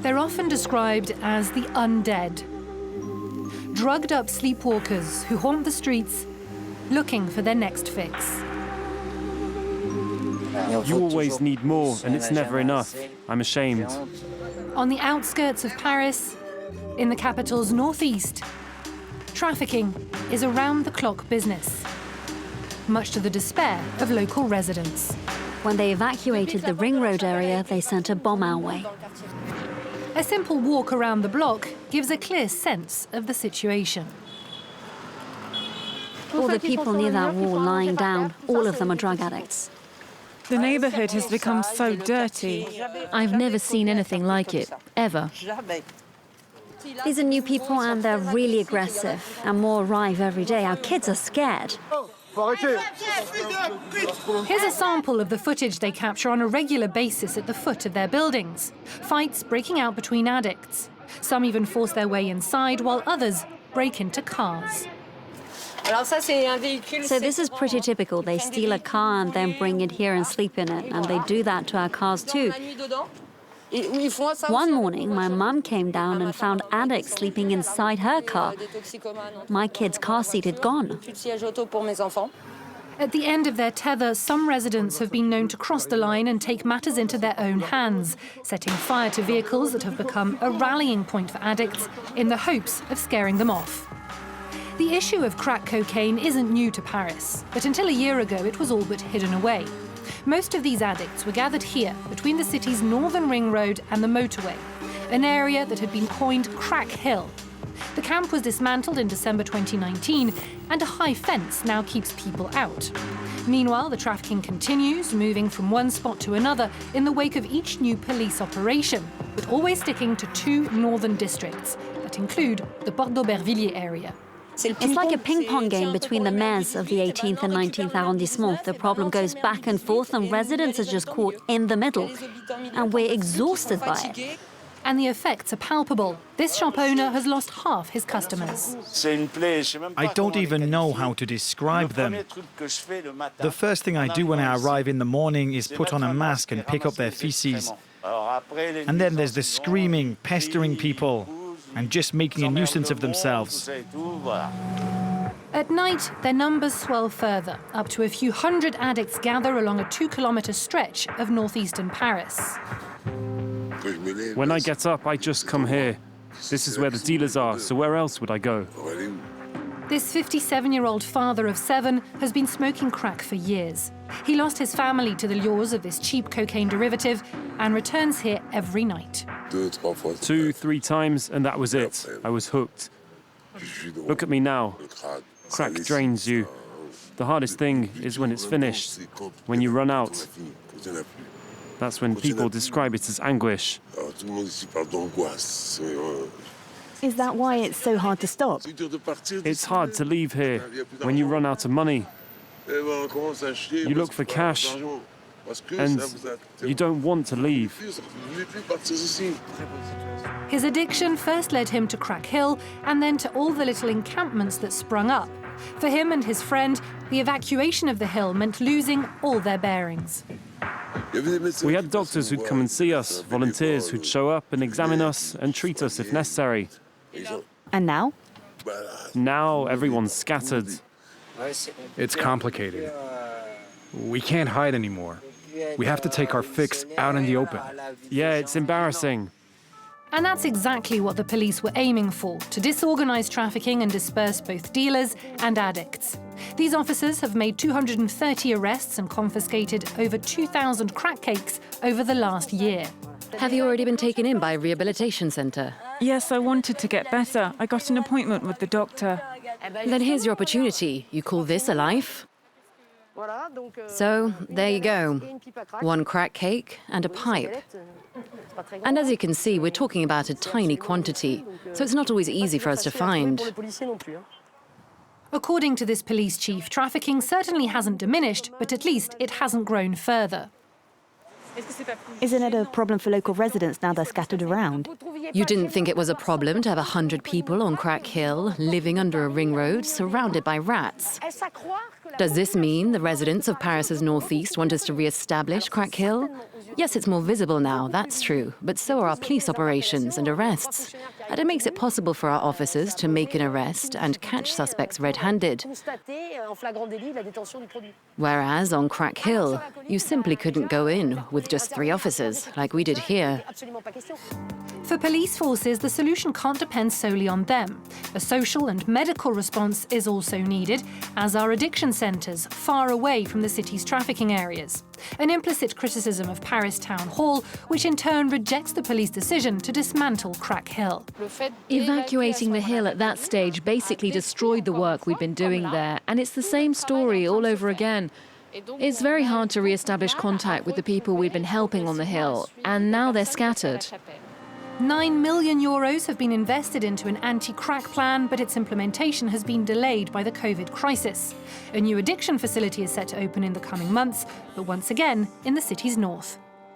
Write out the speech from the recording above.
They're often described as the undead. Drugged-up sleepwalkers who haunt the streets looking for their next fix. You always need more, and it's never enough. I'm ashamed. On the outskirts of Paris, in the capital's northeast, trafficking is around-the-clock business, much to the despair of local residents. When they evacuated the Ring Road area, they sent a bomb our way. A simple walk around the block gives a clear sense of the situation. All the people near that wall lying down, all of them are drug addicts. The neighborhood has become so dirty. I've never seen anything like it, ever. These are new people and they're really aggressive, and more arrive every day. Our kids are scared. Here's a sample of the footage they capture on a regular basis at the foot of their buildings. Fights breaking out between addicts. Some even force their way inside, while others break into cars. So this is pretty typical. They steal a car and then bring it here and sleep in it. And they do that to our cars too. One morning, my mum came down and found addicts sleeping inside her car. My kid's car seat had gone. At the end of their tether, some residents have been known to cross the line and take matters into their own hands, setting fire to vehicles that have become a rallying point for addicts in the hopes of scaring them off. The issue of crack cocaine isn't new to Paris, but until a year ago it was all but hidden away. Most of these addicts were gathered here, between the city's northern ring road and the motorway, an area that had been coined Crack Hill. The camp was dismantled in December 2019, and a high fence now keeps people out. Meanwhile, the trafficking continues, moving from one spot to another in the wake of each new police operation, but always sticking to two northern districts that include the Bordeaux-Bervilliers area. It's like a ping-pong game between the mayors of the 18th and 19th arrondissement. The problem goes back and forth, and residents are just caught in the middle. And we're exhausted by it. And the effects are palpable. This shop owner has lost half his customers. I don't even know how to describe them. The first thing I do when I arrive in the morning is put on a mask and pick up their feces. And then there's the screaming, pestering people, and just making a nuisance of themselves. At night, their numbers swell further. Up to a few hundred addicts gather along a 2-kilometre stretch of northeastern Paris. When I get up, I just come here. This is where the dealers are, so where else would I go? This 57-year-old father of 7 has been smoking crack for years. He lost his family to the lures of this cheap cocaine derivative and returns here every night. 2, 3 times, and that was it. I was hooked. Look at me now. Crack drains you. The hardest thing is when it's finished, when you run out. That's when people describe it as anguish. Is that why it's so hard to stop? It's hard to leave here when you run out of money. You look for cash, and you don't want to leave. His addiction first led him to Crack Hill and then to all the little encampments that sprung up. For him and his friend, the evacuation of the hill meant losing all their bearings. We had doctors who'd come and see us, volunteers who'd show up and examine us and treat us if necessary. And now? Now everyone's scattered. It's complicated. We can't hide anymore. We have to take our fix out in the open. Yeah, it's embarrassing. And that's exactly what the police were aiming for, to disorganize trafficking and disperse both dealers and addicts. These officers have made 230 arrests and confiscated over 2,000 crack cakes over the last year. Have you already been taken in by a rehabilitation centre? Yes, I wanted to get better. I got an appointment with the doctor. Then here's your opportunity. You call this a life? So, there you go. 1 crack cake and a pipe. And as you can see, we're talking about a tiny quantity, so it's not always easy for us to find. According to this police chief, trafficking certainly hasn't diminished, but at least it hasn't grown further. Isn't it a problem for local residents now they're scattered around? You didn't think it was a problem to have 100 people on Crack Hill, living under a ring road, surrounded by rats? Does this mean the residents of Paris's northeast want us to re-establish Crack Hill? Yes, it's more visible now, that's true, but so are our police operations and arrests. And it makes it possible for our officers to make an arrest and catch suspects red-handed. Whereas on Crack Hill, you simply couldn't go in with just 3 officers, like we did here. For police forces, the solution can't depend solely on them. A social and medical response is also needed, as are addiction centres far away from the city's trafficking areas. An implicit criticism of Paris Town Hall, which in turn rejects the police decision to dismantle Crack Hill. Evacuating the hill at that stage basically destroyed the work we'd been doing there, and it's the same story all over again. It's very hard to re-establish contact with the people we'd been helping on the hill, and now they're scattered. €9 million have been invested into an anti-crack plan, but its implementation has been delayed by the COVID crisis. A new addiction facility is set to open in the coming months, but once again in the city's north.